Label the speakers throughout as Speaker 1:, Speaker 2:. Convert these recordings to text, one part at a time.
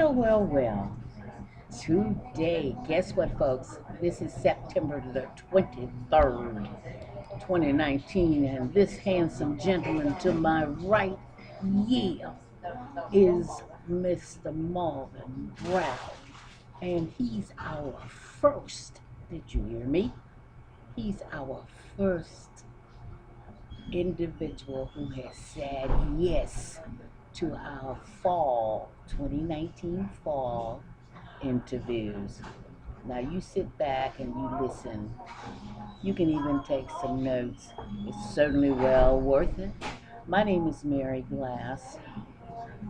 Speaker 1: Well. Today, guess what, folks? This is September the 23rd, 2019, and this handsome gentleman to my right, yeah, is Mr. Marvin Brown. And he's our first, did you hear me? He's our first individual who has said yes to our fall 2019 fall interviews. Now you sit back and you listen. You can even take some notes. It's certainly well worth it. My name is Mary Glass.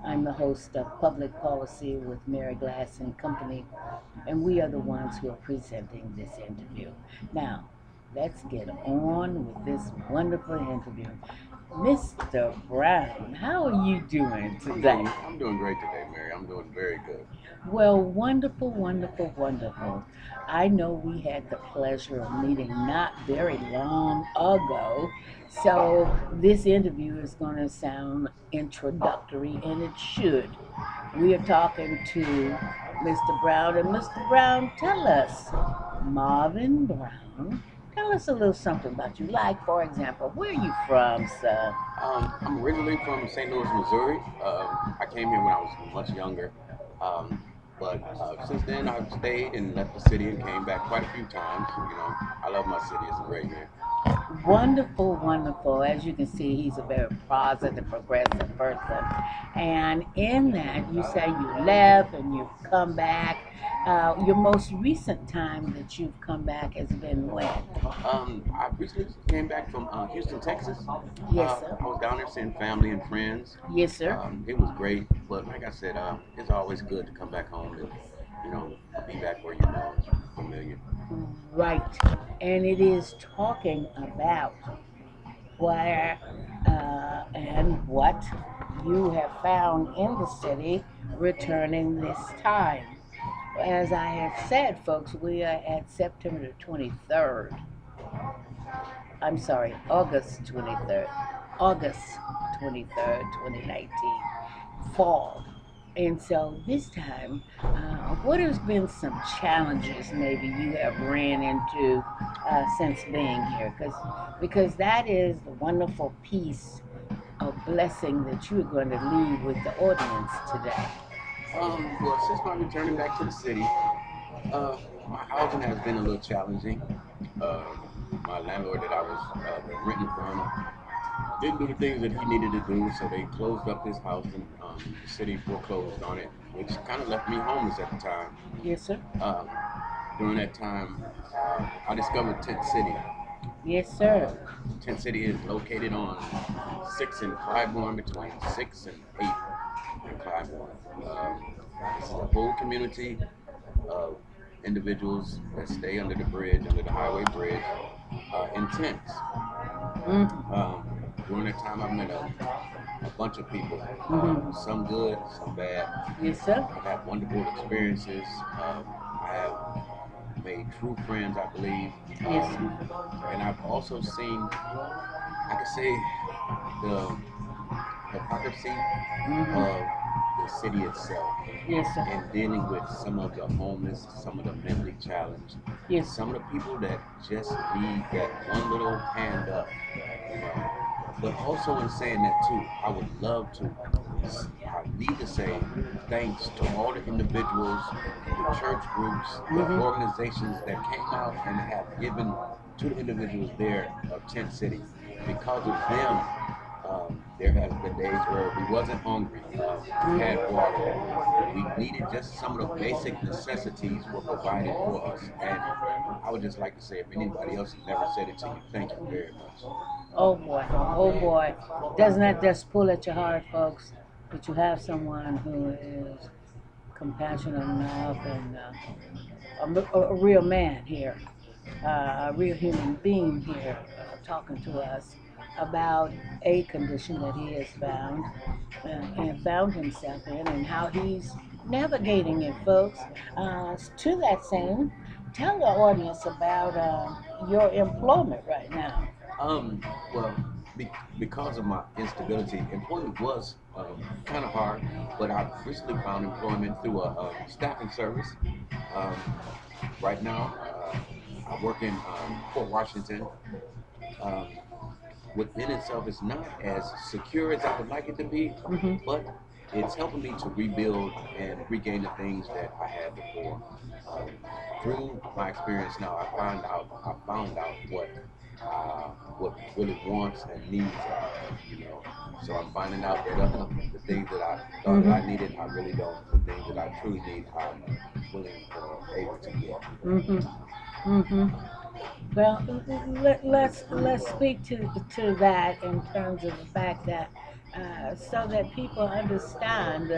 Speaker 1: I'm the host of Public Policy with Mary Glass and Company, and we are the ones who are presenting this interview. Now, let's get on with this wonderful interview. Mr. Brown, how are you doing today?
Speaker 2: I'm doing great today, Mary. I'm doing very good.
Speaker 1: Well, wonderful. I know we had the pleasure of meeting not very long ago, so this interview is going to sound introductory, and it should. We are talking to Mr. Brown, and Mr. Brown, tell us, Marvin Brown, tell us a little something about you. Like, for example, where are you from, sir?
Speaker 2: I'm originally from St. Louis, Missouri. I came here when I was much younger. But since then, I've stayed and left the city and came back quite a few times. I love my city. It's a great here.
Speaker 1: Wonderful. As you can see, he's a very positive, progressive person. And in that, you say you left and you've come back. Your most recent time that you've come back has been when?
Speaker 2: I recently came back from Houston, Texas.
Speaker 1: Yes, sir.
Speaker 2: I was down there seeing family and friends.
Speaker 1: Yes, sir.
Speaker 2: It was great, but like I said, it's always good to come back home and be back where you know it's familiar.
Speaker 1: Right. And it is talking about where and what you have found in the city returning this time. As I have said, folks, we are at September the 23rd. I'm sorry, August 23rd. August 23rd, 2019. Fall. And so this time, what has been some challenges maybe you have ran into since being here? Because that is the wonderful piece of blessing that you're going to leave with the audience today.
Speaker 2: Well, since my returning back to the city, my housing has been a little challenging. Uh, my landlord that I was renting from didn't do the things that he needed to do, so they closed up his house and the city foreclosed on it, which kind of left me homeless at the time.
Speaker 1: Yes, sir.
Speaker 2: During that time, I discovered Tent City.
Speaker 1: Yes, sir.
Speaker 2: Tent City is located on 6 and Clybourne, between 6 and 8 in Clybourne. It's a whole community of individuals that stay under the bridge, under the highway bridge, in tents. During that time, I met a bunch of people, some good, some bad.
Speaker 1: Yes, sir.
Speaker 2: I've had wonderful experiences. I have made true friends, I believe.
Speaker 1: Yes.
Speaker 2: And I've also seen, I could say, the hypocrisy of the city itself.
Speaker 1: Yes, sir.
Speaker 2: And dealing with some of the homeless, some of the mentally challenged,
Speaker 1: Yes.
Speaker 2: some of the people that just need that one little hand up. You know. But also in saying that too, I would love to, I need to say thanks to all the individuals, the church groups, the organizations that came out and have given to the individuals there of Tent City. Because of them, there has been days where we wasn't hungry, we had water, we needed just some of the basic necessities were provided for us. And I would just like to say, if anybody else has never said it to you, thank you very much.
Speaker 1: Oh boy. Doesn't that just pull at your heart, folks? That you have someone who is compassionate enough and a real man here, a real human being here, talking to us about a condition that he has found and found himself in, and how he's navigating it, folks. To that same, tell the audience about your employment right now.
Speaker 2: Well, because of my instability, employment was kind of hard, but I recently found employment through a staffing service. Um, right now, I work in Port Washington. Um, within itself, it's not as secure as I would like it to be,
Speaker 1: Mm-hmm.
Speaker 2: but it's helping me to rebuild and regain the things that I had before. Um, through my experience now, I found out what really wants and needs are, you know. So I'm finding out that the things that I thought that I
Speaker 1: Mm-hmm.
Speaker 2: needed, I really don't. The things that I truly need, I'm willing or able to get.
Speaker 1: Mm-hmm. Mm-hmm. Well, let's speak to that in terms of the fact that so that people understand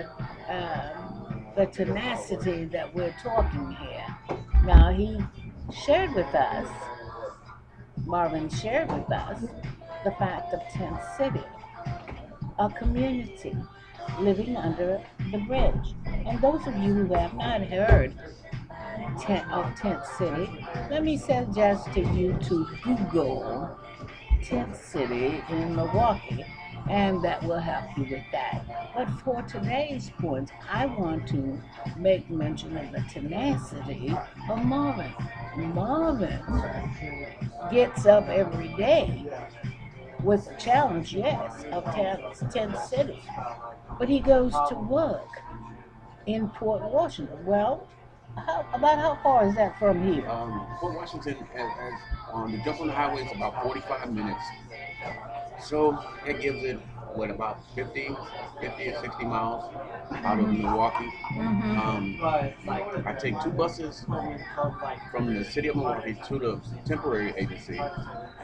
Speaker 1: the tenacity that we're talking here. Now he shared with us, Marvin shared with us, the fact of Tent City, a community living under the bridge. And those of you who have not heard Tent City, let me suggest to you to Google Tent City in Milwaukee, and that will help you with that. But for today's point, I want to make mention of the tenacity of Marvin. Marvin gets up every day with the challenge, yes, of Tent City, but he goes to work in Port Washington. Well, about how far is that from here?
Speaker 2: Port Washington, as on the jump on the highway, is about 45 minutes. So that gives it what about 50 or 60 miles out of Milwaukee. Um, I take two buses from the city of Milwaukee to the temporary agency,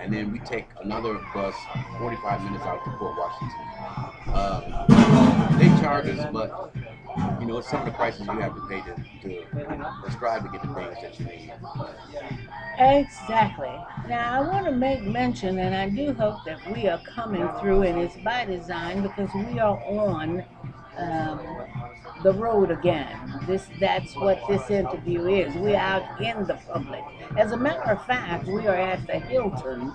Speaker 2: and then we take another bus 45 minutes out to Port Washington. They charge us, but you know, it's some of the prices you have to pay to strive to get the things that you need.
Speaker 1: Exactly. Now, I want to make mention, and I do hope that we are coming through, and it's by design because we are on um, the road again. That's what this interview is. We're out in the public. As a matter of fact, we are at the Hilton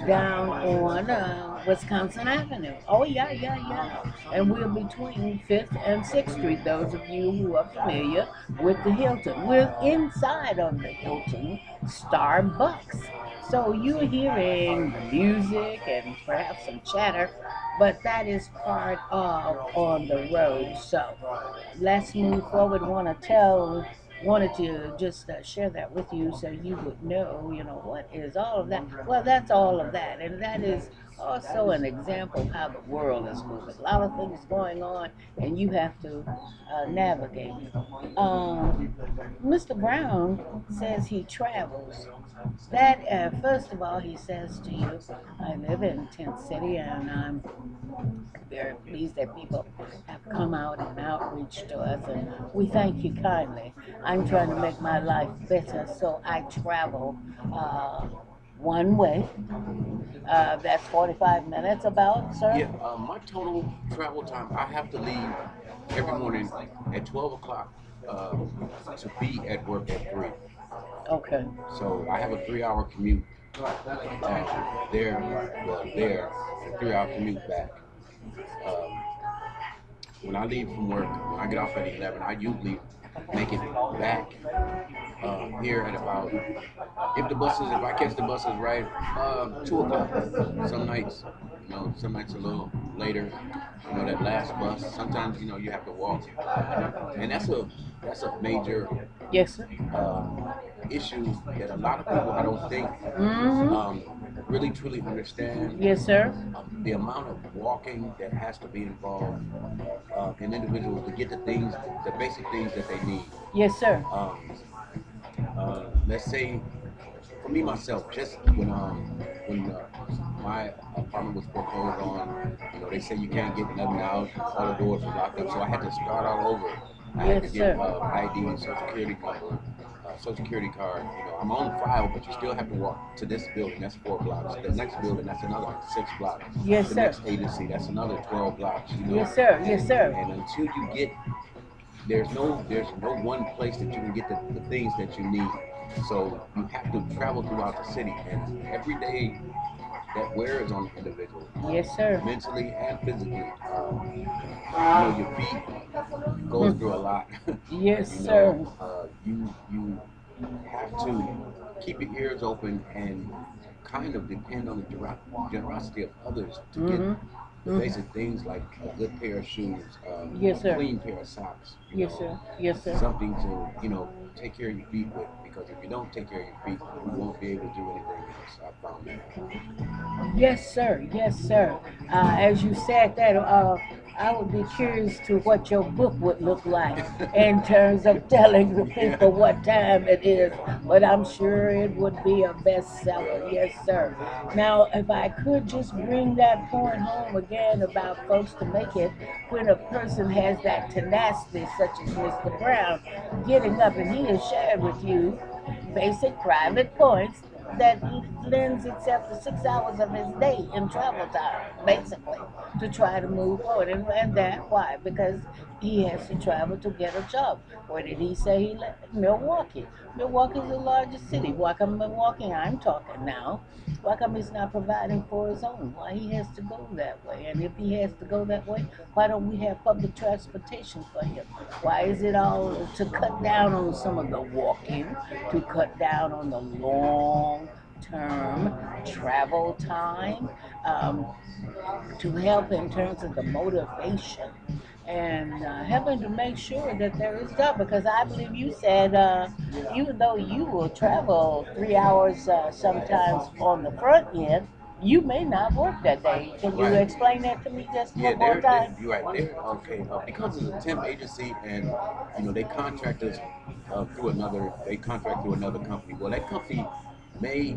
Speaker 1: down on Wisconsin Avenue. Oh, yeah, yeah, yeah. And we're between 5th and 6th Street, those of you who are familiar with the Hilton. We're inside of the Hilton Starbucks. So you're hearing music and perhaps some chatter, but that is part of on the road. So let's move forward. Wanted to just share that with you so you would know, what is all of that. Well, that's all of that, and that is also an example of how the world is moving. A lot of things going on, and you have to navigate. Mr. Brown says he travels. That first of all, he says to you, I live in Tent City, and I'm very pleased that people have come out and outreach to us, and we thank you kindly. I'm trying to make my life better, so I travel one way. That's 45 minutes about, sir?
Speaker 2: Yeah, my total travel time, I have to leave every morning at 12 o'clock to be at work at 3.
Speaker 1: Okay.
Speaker 2: So I have a 3 hour commute there, and a 3 hour commute back. Um, when I leave from work, when I get off at 11, I usually make it back here at about, if I catch the buses right, 2 o'clock. Some nights, some nights a little later. That last bus. Sometimes, you have to walk, and that's a major
Speaker 1: Yes, sir.
Speaker 2: um, issue that a lot of people, I don't think,
Speaker 1: Mm-hmm.
Speaker 2: really truly understand.
Speaker 1: Yes, sir.
Speaker 2: The amount of walking that has to be involved in individuals to get the basic things that they need.
Speaker 1: Yes, sir.
Speaker 2: Let's say, for me myself, just when my apartment was foreclosed on, they say you can't get nothing out, all the doors were locked up, so I had to start all over. I had to
Speaker 1: Yes,
Speaker 2: get
Speaker 1: sir.
Speaker 2: ID, social security number, social security card. I'm on file, but you still have to walk to this building. That's 4 blocks. The next building, that's another 6 blocks.
Speaker 1: Yes,
Speaker 2: The
Speaker 1: sir.
Speaker 2: next agency, that's another 12 blocks.
Speaker 1: Yes, sir. Yes, sir.
Speaker 2: And until you get, there's no one place that you can get the things that you need. So you have to travel throughout the city, and every day that wears on the individual,
Speaker 1: Yes, sir.
Speaker 2: mentally and physically. You know, your feet goes through a lot.
Speaker 1: Yes,
Speaker 2: You
Speaker 1: sir.
Speaker 2: know, you have to keep your ears open and kind of depend on the generosity of others to get
Speaker 1: Mm-hmm.
Speaker 2: the
Speaker 1: Mm-hmm.
Speaker 2: basic things like a good pair of shoes,
Speaker 1: Yes,
Speaker 2: a
Speaker 1: sir.
Speaker 2: clean pair of socks, you
Speaker 1: Yes,
Speaker 2: know,
Speaker 1: sir. Yes, sir.
Speaker 2: something to, you know, take care of your feet with. Because if you don't take care of your feet, you won't be able to do anything else. I found that out.
Speaker 1: Yes, sir. Yes, sir. As you said that, I would be curious to what your book would look like in terms of telling the
Speaker 2: Yeah,
Speaker 1: people what time it is.
Speaker 2: yeah,
Speaker 1: But I'm sure it would be a bestseller. Yes, sir. Now, if I could just bring that point home again about folks to make it, when a person has that tenacity, such as Mr. Brown, getting up and he has shared with you basic private points that lends itself to 6 hours of his day in travel time, basically, to try to move forward. And that, why? Because he has to travel to get a job. Where did he say he lived? Milwaukee. Milwaukee is the largest city. Why come Milwaukee? I'm talking now. Why come he's not providing for his own? Why he has to go that way? And if he has to go that way, why don't we have public transportation for him? Why is it all to cut down on some of the walking, to cut down on the long term travel time, um, to help in terms of the motivation and helping to make sure that there is job? Because I believe you said even though you will travel 3 hours sometimes on the front end, you may not work that day. Can you
Speaker 2: right.
Speaker 1: explain that to me just
Speaker 2: Yeah,
Speaker 1: one more
Speaker 2: they're
Speaker 1: time?
Speaker 2: you're right. They're okay because it's a temp agency, and you know they contract us through another. They contract through another company. Well, that company may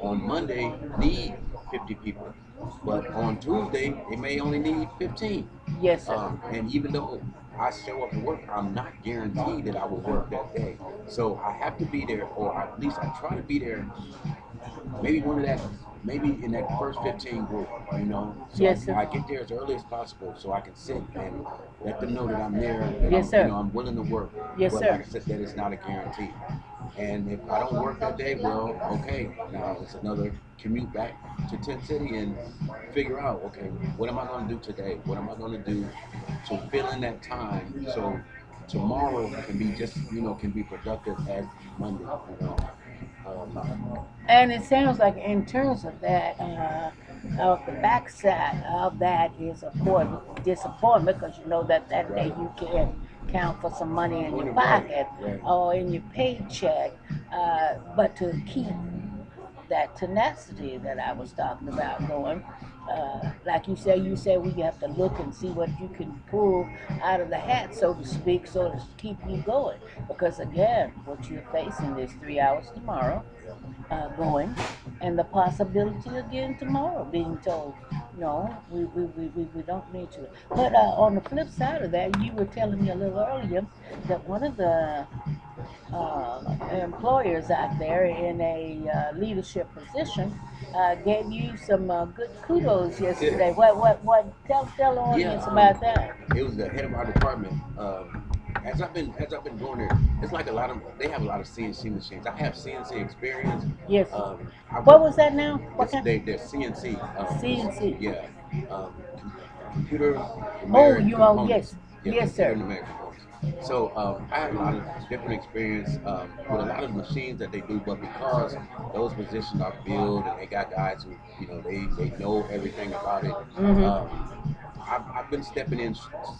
Speaker 2: on Monday need 50 people, but on Tuesday they may only need 15.
Speaker 1: Yes, sir.
Speaker 2: And even though I show up to work, I'm not guaranteed that I will work that day. So I have to be there, or at least I try to be there maybe one of that maybe in that first 15 group, you know, so
Speaker 1: Yes, sir.
Speaker 2: I get there as early as possible so I can sit and let them know that I'm there, that
Speaker 1: Yes,
Speaker 2: I'm, you
Speaker 1: sir.
Speaker 2: know, I'm willing to work.
Speaker 1: Yes,
Speaker 2: But like
Speaker 1: sir.
Speaker 2: I said, that is not a guarantee. And if I don't work that day, well, okay, now it's another commute back to Tent City and figure out, okay, what am I going to do today? What am I going to do to fill in that time so tomorrow can be just, you know, can be productive as Monday, you know.
Speaker 1: And it sounds like, in terms of that, the backside of that is, of course, disappointment, because you know that that day
Speaker 2: Right.
Speaker 1: you can't count for some money in your
Speaker 2: Right,
Speaker 1: pocket
Speaker 2: right.
Speaker 1: or in your paycheck, but to keep that tenacity that I was talking about going. Like you say we have to look and see what you can pull out of the hat, so to speak, so to keep you going. Because again, what you're facing is 3 hours tomorrow, going, and the possibility again tomorrow being told, no, we don't need you. But on the flip side of that, you were telling me a little earlier that one of the employers out there in a leadership position gave you some good kudos yesterday. What? Tell the
Speaker 2: Yeah,
Speaker 1: audience about that.
Speaker 2: it was the head of our department. As I've been going there, it's like a lot of they have a lot of CNC machines. I have CNC experience.
Speaker 1: Yes.
Speaker 2: I
Speaker 1: What
Speaker 2: work.
Speaker 1: was that now? What kind?
Speaker 2: They're CNC.
Speaker 1: CNC.
Speaker 2: Yeah, um, computer
Speaker 1: Oh,
Speaker 2: numeric
Speaker 1: you all,
Speaker 2: components.
Speaker 1: yes.
Speaker 2: Yeah,
Speaker 1: Yes,
Speaker 2: computer
Speaker 1: sir.
Speaker 2: numeric components. So I have a lot of different experience with a lot of machines that they do, but because those positions are filled and they got guys who, you know, they know everything about it.
Speaker 1: Mm-hmm.
Speaker 2: I've been stepping in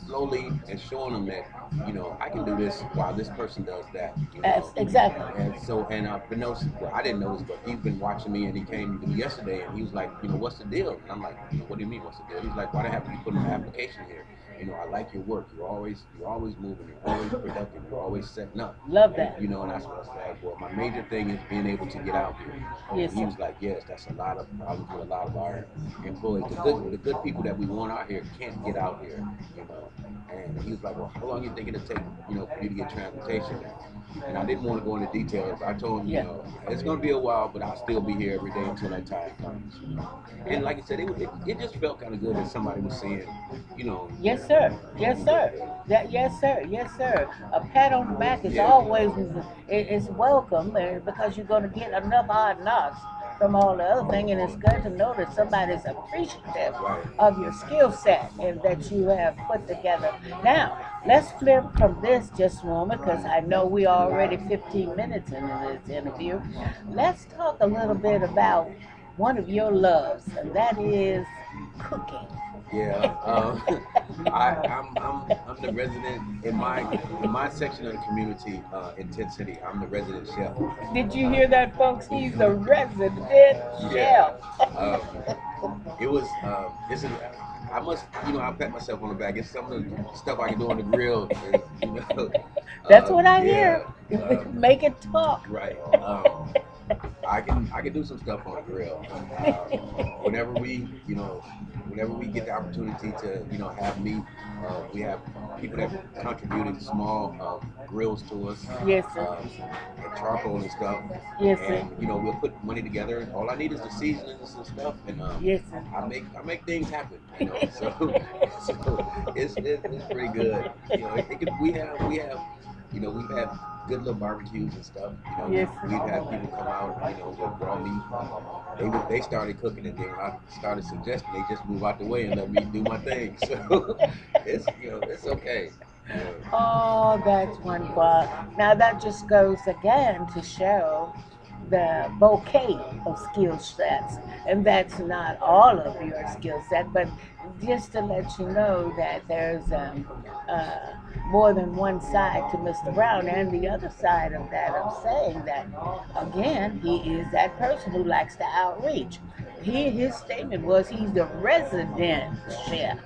Speaker 2: slowly and showing them that, you know, I can do this while this person does that, you know.
Speaker 1: Exactly.
Speaker 2: And so, and I've been noticing, well, I didn't notice, but he's been watching me, and he came to me yesterday and he was like, you know, what's the deal? And I'm like, you know, what do you mean, what's the deal? He's like, why the haven't you put an application here? You know, I like your work. You're always moving. You're always productive. You're always setting up.
Speaker 1: Love
Speaker 2: And,
Speaker 1: that.
Speaker 2: you know, and that's what I said. Well, my major thing is being able to get out here.
Speaker 1: Yes,
Speaker 2: And he
Speaker 1: sir.
Speaker 2: was like, yes, that's a lot of problems with a lot of our employees. The good people that we want out here can't get out here, you know. And he was like, well, how long you think it'll take, you know, for you to get transportation? And I didn't want to go into details. I told him, you
Speaker 1: Yeah.
Speaker 2: know, it's going to be a while, but I'll still be here every day until that time comes, you know. And like I said, it just felt kind of good that somebody was saying, you know,
Speaker 1: Yes, sir. Yes,
Speaker 2: you did
Speaker 1: sir.
Speaker 2: good.
Speaker 1: That, yes, sir. Yes, sir. A pat on the back is
Speaker 2: Yeah.
Speaker 1: always, it's welcome, because you're going to get enough hard knocks from all the other thing, and it's good to know that somebody's appreciative
Speaker 2: Right.
Speaker 1: of your skill set and that you have put together. Now, let's flip from this just a moment because I know we are already 15 minutes into this interview. Let's talk a little bit about one of your loves, and that is cooking.
Speaker 2: Yeah, I'm the resident in my section of the community in Tenacity. I'm the resident chef.
Speaker 1: Did you hear that, folks? He's the resident
Speaker 2: Yeah,
Speaker 1: chef.
Speaker 2: um, it was this is I must I pat myself on the back. It's some of the stuff I can do on the grill. Is,
Speaker 1: That's what I
Speaker 2: yeah,
Speaker 1: hear. Make it talk.
Speaker 2: right. I can do some stuff on the grill. Whenever we, whenever we get the opportunity to, have meat, we have people that contributed small grills to us,
Speaker 1: Yes, sir.
Speaker 2: and charcoal and stuff.
Speaker 1: Yes, sir.
Speaker 2: And we'll put money together, and all I need is the seasonings and stuff, and
Speaker 1: Yes, sir.
Speaker 2: I make things happen. So, so it's pretty good. We have we've had good little barbecues and stuff.
Speaker 1: Yes.
Speaker 2: We've had people come out, with raw meat. They started cooking, and then when I started suggesting, they just move out the way and let me do my thing. So it's okay.
Speaker 1: Oh, that's wonderful. Now that just goes again to show the bouquet of skill sets, and that's not all of your skill set, but just to let you know that there's more than one side to Mr. Brown, and the other side of that of saying that again he is that person who likes to outreach. His statement was he's the resident chef.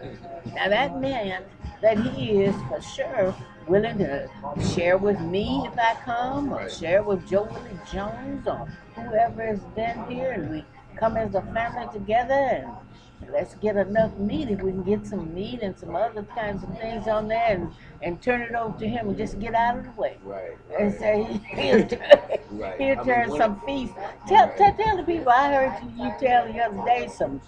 Speaker 1: Now that meant that he is for sure willing to share with me if I come, or
Speaker 2: Right.
Speaker 1: share with Joe Willie Jones or whoever has been here, and we come as a family together and let's get enough meat. If we can get some meat and some other kinds of things on there, and turn it over to him and just get out of the way.
Speaker 2: Right.
Speaker 1: And say he'll,
Speaker 2: Right.
Speaker 1: he'll
Speaker 2: I mean,
Speaker 1: turn
Speaker 2: one
Speaker 1: some
Speaker 2: of-
Speaker 1: feast.
Speaker 2: Right.
Speaker 1: Tell the people. I heard you tell the other day some.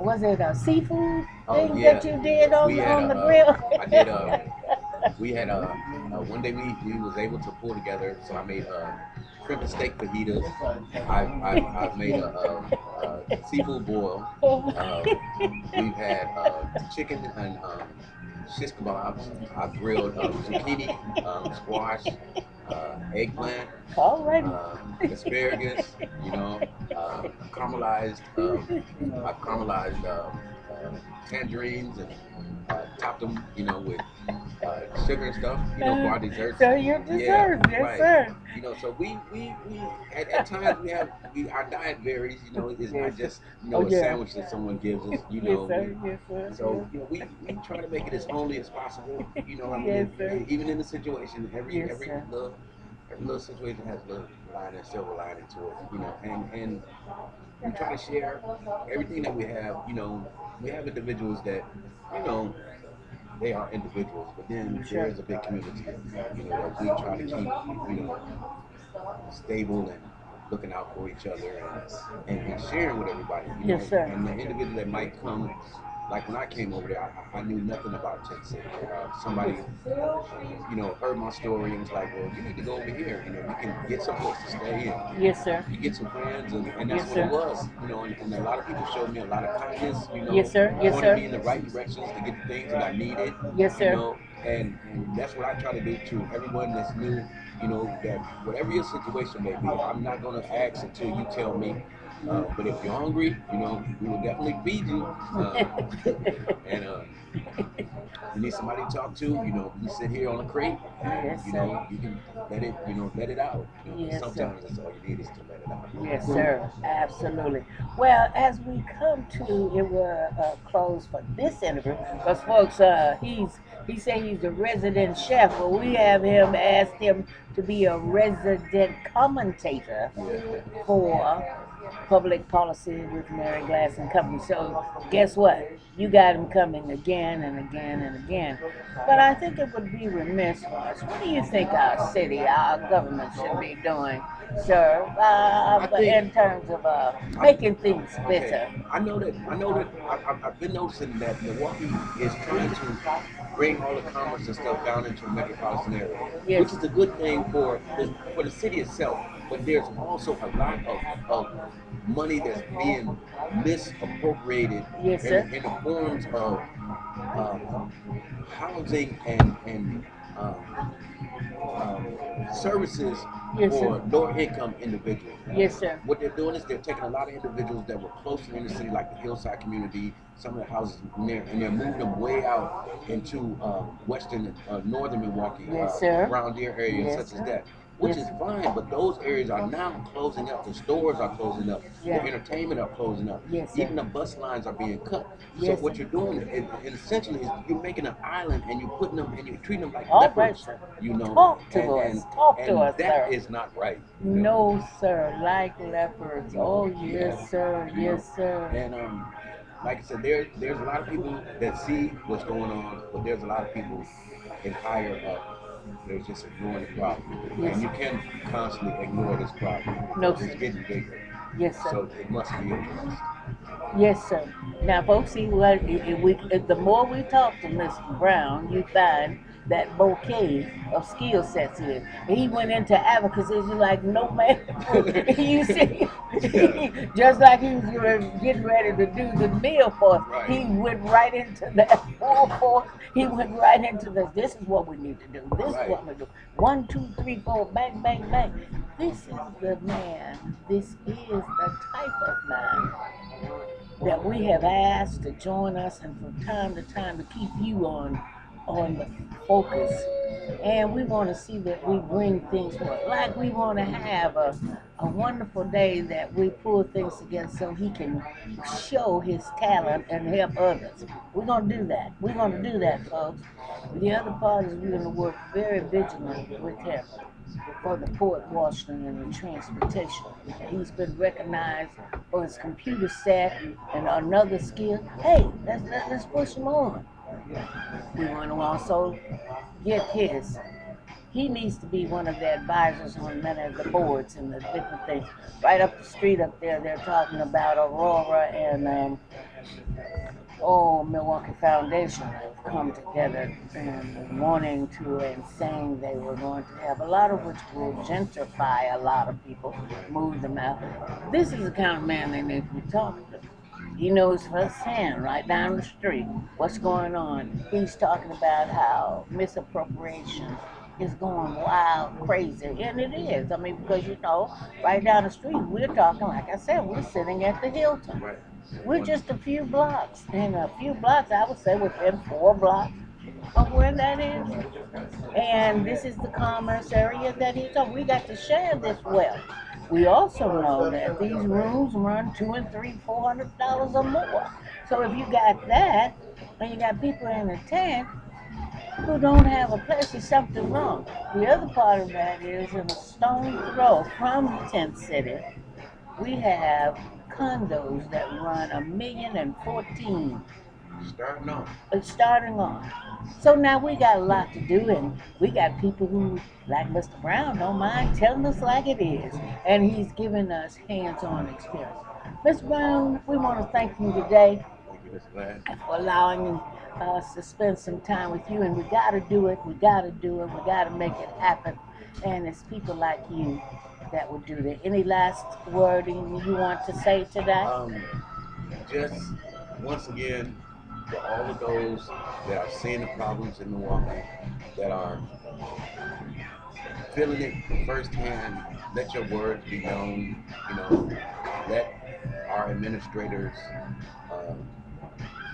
Speaker 1: Was it a seafood
Speaker 2: Oh
Speaker 1: thing
Speaker 2: yeah,
Speaker 1: that you did on
Speaker 2: we had
Speaker 1: the grill?
Speaker 2: I did we had one day we was able to pull together. So I made shrimp and steak fajitas. I made a seafood boil. We've had chicken and shish kebabs. I grilled zucchini, squash, eggplant,
Speaker 1: Alrighty.
Speaker 2: asparagus. Caramelized. I caramelized tangerines and topped them, with sugar and stuff, for our desserts.
Speaker 1: So your dessert, yes,
Speaker 2: right.
Speaker 1: sir.
Speaker 2: So we at times our diet varies. It's not just
Speaker 1: Oh,
Speaker 2: a
Speaker 1: yeah.
Speaker 2: sandwich that someone gives us.
Speaker 1: Yes, sir. Yes, sir.
Speaker 2: So we try to make it as homely as possible.
Speaker 1: Yes, sir.
Speaker 2: Even in the situation,
Speaker 1: Yes, sir.
Speaker 2: every little situation has a little silver lining to it. And we try to share everything that we have. We have individuals that, they are individuals, but then there is a big community, that we try to keep, stable and looking out for each other and sharing with everybody.
Speaker 1: Yes, sir.
Speaker 2: And the individual that might come, like when I came over there, I knew nothing about Tennessee. Somebody, heard my story and was like, well, you need to go over here. You can get some place to stay in.
Speaker 1: Yes, sir.
Speaker 2: You get some friends, and that's
Speaker 1: Yes,
Speaker 2: what
Speaker 1: sir.
Speaker 2: it was. And a lot of people showed me a lot of kindness.
Speaker 1: Yes, sir. Yes,
Speaker 2: pointed
Speaker 1: sir.
Speaker 2: me in the right directions to get the things that I needed.
Speaker 1: Yes, sir.
Speaker 2: And that's what I try to do to everyone that's new. That whatever your situation may be, I'm not going to ask until you tell me. But if you're hungry, we will definitely feed you. And you need somebody to talk to. You sit here on a crate.
Speaker 1: Yes,
Speaker 2: You
Speaker 1: sir.
Speaker 2: you can let it out.
Speaker 1: Yes,
Speaker 2: Sometimes that's all you need is to let it out.
Speaker 1: Yes, sir. Absolutely. Well, as we come to it, will close for this interview, because folks, he said he's a resident chef. Well, we have him asked him to be a resident commentator
Speaker 2: Yeah.
Speaker 1: for public policy with Mary Glass and Company. So guess what? You got him coming again and again and again. But I think it would be remiss for us. What do you think our city, our government should be doing, sir, in terms of making things better?
Speaker 2: Okay. I know that. I've been noticing that Milwaukee is trying to bring all the commerce and stuff down into the metropolitan area,
Speaker 1: Yes.
Speaker 2: which is a good thing for the city itself. but there's also a lot of money that's being misappropriated
Speaker 1: Yes, sir.
Speaker 2: in the forms of housing and um, services
Speaker 1: Yes, sir.
Speaker 2: for lower income individuals.
Speaker 1: Yes, sir.
Speaker 2: What they're doing is they're taking a lot of individuals that were close to the inner city, like the hillside community, some of the houses in there, and they're moving them way out into western, northern Milwaukee,
Speaker 1: Yes, sir.
Speaker 2: Brown Deer area,
Speaker 1: Yes,
Speaker 2: such as
Speaker 1: sir.
Speaker 2: that, which
Speaker 1: Yes.
Speaker 2: is fine. But those areas are now closing up. The stores are closing up.
Speaker 1: Yeah.
Speaker 2: The entertainment are closing up.
Speaker 1: Yes, sir.
Speaker 2: Even the bus lines are being cut. So
Speaker 1: Yes,
Speaker 2: what
Speaker 1: sir.
Speaker 2: you're doing, essentially, is you're making an island and you're putting them and you're treating them like
Speaker 1: All right,
Speaker 2: lepers.
Speaker 1: sir.
Speaker 2: You know,
Speaker 1: Talk to
Speaker 2: and
Speaker 1: us.
Speaker 2: and
Speaker 1: Talk to
Speaker 2: and
Speaker 1: us,
Speaker 2: that
Speaker 1: sir.
Speaker 2: is not right. You know?
Speaker 1: No, sir. Like leopards. Oh, yes,
Speaker 2: Yeah.
Speaker 1: sir.
Speaker 2: You know,
Speaker 1: Yes, sir.
Speaker 2: and like I said, there's a lot of people that see what's going on, but there's a lot of people in higher up that's just ignoring the problem.
Speaker 1: Yes.
Speaker 2: And you can't constantly ignore this problem.
Speaker 1: No,
Speaker 2: It's
Speaker 1: sir.
Speaker 2: getting bigger.
Speaker 1: Yes, sir.
Speaker 2: So it must be addressed.
Speaker 1: Yes, sir. Now, folks, see what the more we talk to Mr. Brown, you find that bouquet of skill sets is. He went into advocacy. He's like, no man. You see,
Speaker 2: Yeah.
Speaker 1: just like he was getting ready to do the meal for us,
Speaker 2: Right.
Speaker 1: he went right into that full force. He went right into this. This is what we need to do. This
Speaker 2: Right.
Speaker 1: is what we do. 1, 2, 3, 4, bang, bang, bang. This is the man. This is the type of man that we have asked to join us and from time to time to keep you on the focus. And we want to see that we bring things forward. Like we want to have a wonderful day that we pull things together so he can show his talent and help others. We're going to do that. We're going to do that, folks. The other part is we're going to work very vigilantly with him for the port washing and the transportation. He's been recognized for his computer set and another skill. Hey, let's push him on. We want to also get his. He needs to be one of the advisors on many of the boards and the different things. Right up the street up there, they're talking about Aurora and Milwaukee Foundation have come together and wanting to and saying they were going to have a lot of which will gentrify a lot of people, move them out. This is the kind of man they need to be talking to. He knows firsthand, right down the street, what's going on. He's talking about how misappropriation is going wild, crazy, and it is. I mean, because right down the street, we're talking, like I said, we're sitting at the Hilton.
Speaker 2: Right.
Speaker 1: We're just a few blocks, and a few blocks, I would say, within 4 blocks of where that is. And this is the commerce area that he's on. We got to share this wealth. We also know that these rooms run $200 and $300, $400 or more. So if you got that, and you got people in the tent who don't have a place, there's something wrong. The other part of that is in a stone throw from the tent city, we have condos that run $1,014,000
Speaker 2: Starting off.
Speaker 1: starting off. So now we got a lot to do, and we got people who, like Mr. Brown, don't mind telling us like it is, and he's giving us hands-on experience. Mr. Brown, we want to thank you today
Speaker 2: Thank you, Mr. Glad.
Speaker 1: for allowing us to spend some time with you, and we got to do it. We got to do it. We got to make it happen, and it's people like you that would do that. Any last wording you want to say today?
Speaker 2: Just once again, for all of those that are seeing the problems in Milwaukee, that are feeling it firsthand, let your words be known. Let our administrators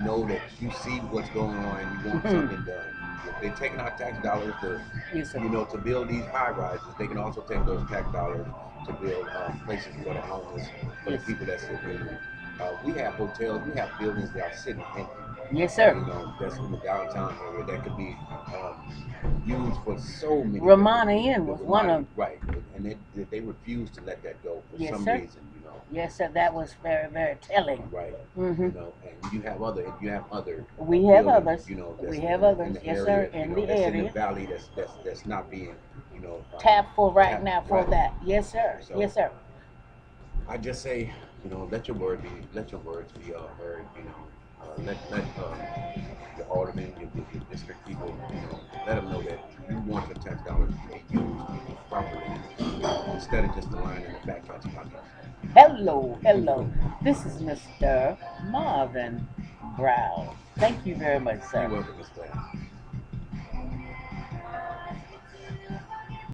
Speaker 2: know that you see what's going on and you want something done. If they're taking our tax dollars to,
Speaker 1: Yes, sir.
Speaker 2: to build these high rises, they can also take those tax dollars to build places for the homeless, for
Speaker 1: Yes.
Speaker 2: the people that sit there. We have hotels, we have buildings that are sitting empty.
Speaker 1: Yes, sir.
Speaker 2: That's in the downtown area that could be used for so many.
Speaker 1: Ramona
Speaker 2: different-
Speaker 1: Inn was one of them.
Speaker 2: Right, and they refuse to let that go for
Speaker 1: Yes,
Speaker 2: some
Speaker 1: sir.
Speaker 2: reason.
Speaker 1: Yes, sir. That was very, very telling.
Speaker 2: Right.
Speaker 1: Mm-hmm.
Speaker 2: And you have other.
Speaker 1: We have
Speaker 2: buildings,
Speaker 1: others.
Speaker 2: that's
Speaker 1: We have
Speaker 2: in
Speaker 1: others.
Speaker 2: the
Speaker 1: Yes,
Speaker 2: area,
Speaker 1: sir. In the
Speaker 2: that's in
Speaker 1: area.
Speaker 2: the valley that's not being,
Speaker 1: Tap for right
Speaker 2: tapped,
Speaker 1: now for
Speaker 2: right.
Speaker 1: that. Yes, sir.
Speaker 2: So-
Speaker 1: Yes, sir.
Speaker 2: I just say, let your words be heard. Let the aldermen, your district people, let them know that you want your tax dollars to be used properly, instead of just a line in the Fat Cat's pocket.
Speaker 1: Hello, hello. This is Mr. Marvin Brown. Thank you very much,
Speaker 2: You're
Speaker 1: sir.
Speaker 2: welcome, Miss Blair.